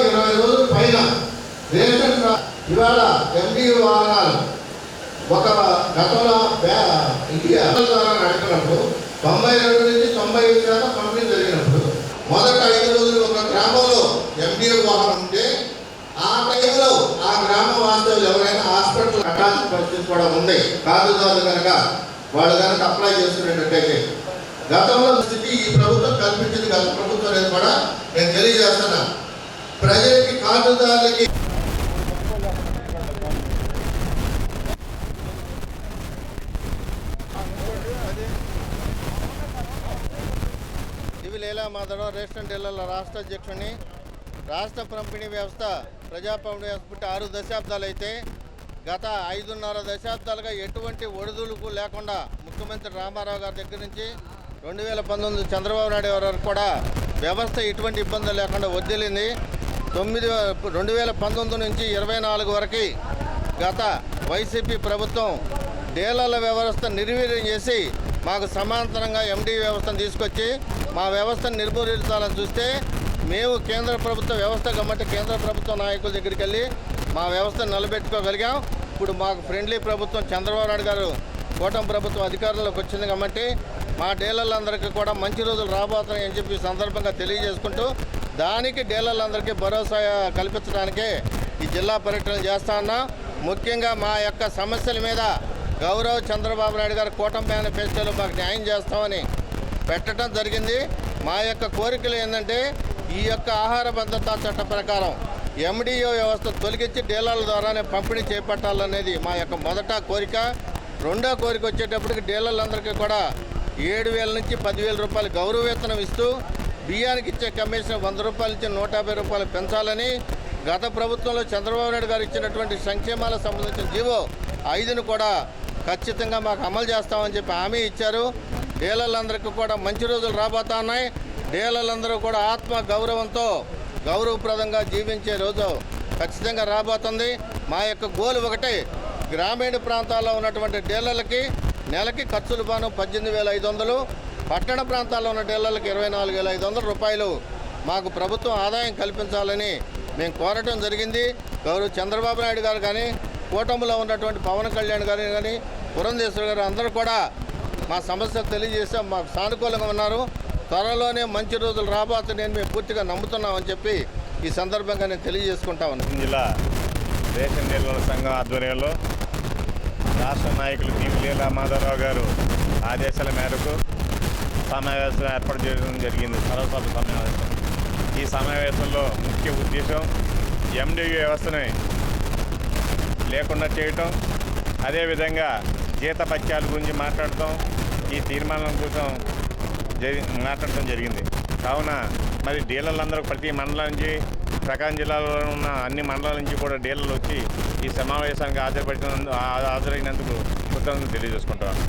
20 రోజుల పైన రేషన్ ఇవాళ ఎండి వాహనాలు ఒక గతంలో ఇండియా ద్వారా నడుపుతున్నప్పుడు 92 నుంచి 95% పంపిణీ జరిగినప్పుడు మొదట 5 రోజులు ఒక గ్రామంలో ఎండిఓ వాహనం ఉంటే ఆ టైంలో ఆ గ్రామ వాస్తవులు ఎవరైనా హాస్పిటల్ కట్టాల్సిన పరిస్థితి కూడా ఉంది. కార్డుదారులు కనుక వాళ్ళు కనుక అప్లై చేసుకునేటట్టయితే గతంలో స్థితి ఈ ప్రభుత్వం కల్పించింది. గత ప్రభుత్వం అనేది కూడా నేను తెలియజేస్తున్నా. ప్రజలకి కార్డుదారులకి లీలా మాధవ రేషన్ డీలర్ల రాష్ట్ర అధ్యక్షుడిని. రాష్ట్ర పంపిణీ వ్యవస్థ ప్రజాపంపిణీ వ్యవస్థ పుట్టి 6 దశాబ్దాలు అయితే గత 5.5 దశాబ్దాలుగా ఎటువంటి ఒడిదుడుకు లేకుండా ముఖ్యమంత్రి రామారావు గారి దగ్గర నుంచి 2019 చంద్రబాబు నాయుడు వరకు కూడా వ్యవస్థ ఎటువంటి ఇబ్బందులు లేకుండా వదిలింది. 2019 నుంచి 24 వరకు గత వైసీపీ ప్రభుత్వం డీలర్ల వ్యవస్థ నిర్వీర్యం చేసి మాకు సమాంతరంగా ఎండి వ్యవస్థను తీసుకొచ్చి మా వ్యవస్థను నిర్మూలించాలని చూస్తే మేము కేంద్ర ప్రభుత్వ వ్యవస్థ కాబట్టి కేంద్ర ప్రభుత్వ నాయకుల దగ్గరికి వెళ్ళి మా వ్యవస్థను నిలబెట్టుకోగలిగాం. ఇప్పుడు మాకు ఫ్రెండ్లీ ప్రభుత్వం చంద్రబాబు నాయుడు గారు కూటమి ప్రభుత్వం అధికారంలోకి వచ్చింది కాబట్టి మా డీలర్లందరికీ కూడా మంచి రోజులు రాబోతున్నాయని చెప్పి సందర్భంగా తెలియజేసుకుంటూ దానికి డీలర్లందరికీ భరోసా కల్పించడానికే ఈ జిల్లా పర్యటన చేస్తా ఉన్నాం. ముఖ్యంగా మా యొక్క సమస్యల మీద గౌరవ చంద్రబాబు నాయుడు గారు కూటమి మేనిఫెస్టోలో మాకు న్యాయం చేస్తామని పెట్టడం జరిగింది. మా యొక్క కోరికలు ఏంటంటే ఈ యొక్క ఆహార భద్రతా చట్ట ప్రకారం ఎండిఓ వ్యవస్థ తొలగించి డీలర్ల ద్వారానే పంపిణీ చేపట్టాలనేది మా యొక్క మొదట కోరిక. రెండో కోరిక వచ్చేటప్పటికి డీలర్లందరికీ కూడా 7,000 నుంచి 10,000 రూపాయలు గౌరవ వేతనం ఇస్తూ బియ్యానికి ఇచ్చే కమిషన్ 100 రూపాయల నుంచి 150 రూపాయలు పెంచాలని గత ప్రభుత్వంలో చంద్రబాబు నాయుడు గారు ఇచ్చినటువంటి సంక్షేమాలకు సంబంధించిన జీవో 5ను కూడా ఖచ్చితంగా మాకు అమలు చేస్తామని చెప్పి హామీ ఇచ్చారు. డీలర్లందరికీ కూడా మంచి రోజులు రాబోతా ఉన్నాయి. డీలర్లందరూ కూడా ఆత్మ గౌరవంతో గౌరవప్రదంగా జీవించే రోజు ఖచ్చితంగా రాబోతుంది. మా యొక్క గోల్ ఒకటే, గ్రామీణ ప్రాంతాల్లో ఉన్నటువంటి డీలర్లకి నెలకి ఖర్చులు బాను 18,500, పట్టణ ప్రాంతాల్లో ఉన్న డీలర్లకి 24,500 రూపాయలు మాకు ప్రభుత్వం ఆదాయం కల్పించాలని మేము కోరటం జరిగింది. గౌరవ చంద్రబాబు నాయుడు గారు కానీ కూటమిలో ఉన్నటువంటి పవన్ కళ్యాణ్ గారు కానీ పురంధేశ్వరి గారు అందరూ కూడా మా సమస్యలు తెలియజేసాం, మాకు సానుకూలంగా ఉన్నారు. త్వరలోనే మంచి రోజులు రాబోతున్నాయని మేము పూర్తిగా నమ్ముతున్నామని చెప్పి ఈ సందర్భంగా నేను తెలియజేసుకుంటా ఉన్నాను. జిల్లా రేషన్ డీలర్ల సంఘం ఆధ్వర్యంలో రాష్ట్ర నాయకులు లీలా మాధవరావు గారు ఆదేశాల మేరకు సమావేశం ఏర్పాటు చేయడం జరిగింది. సర్వసభ సమావేశం. ఈ సమావేశంలో ముఖ్య ఉద్దేశం ఎండిఓ వ్యవస్థని లేకుండా చేయటం, అదేవిధంగా జీతభత్యాల గురించి మాట్లాడటం, ఈ తీర్మానం కోసం మాట్లాడటం జరిగింది. కావున మరి డీలర్లందరూ ప్రతి మండలం నుంచి ప్రకాశం జిల్లాలో ఉన్న అన్ని మండలాల నుంచి కూడా డీలర్లు వచ్చి ఈ సమావేశానికి హాజరైనందుకు కృతజ్ఞతలు తెలియజేసుకుంటాను.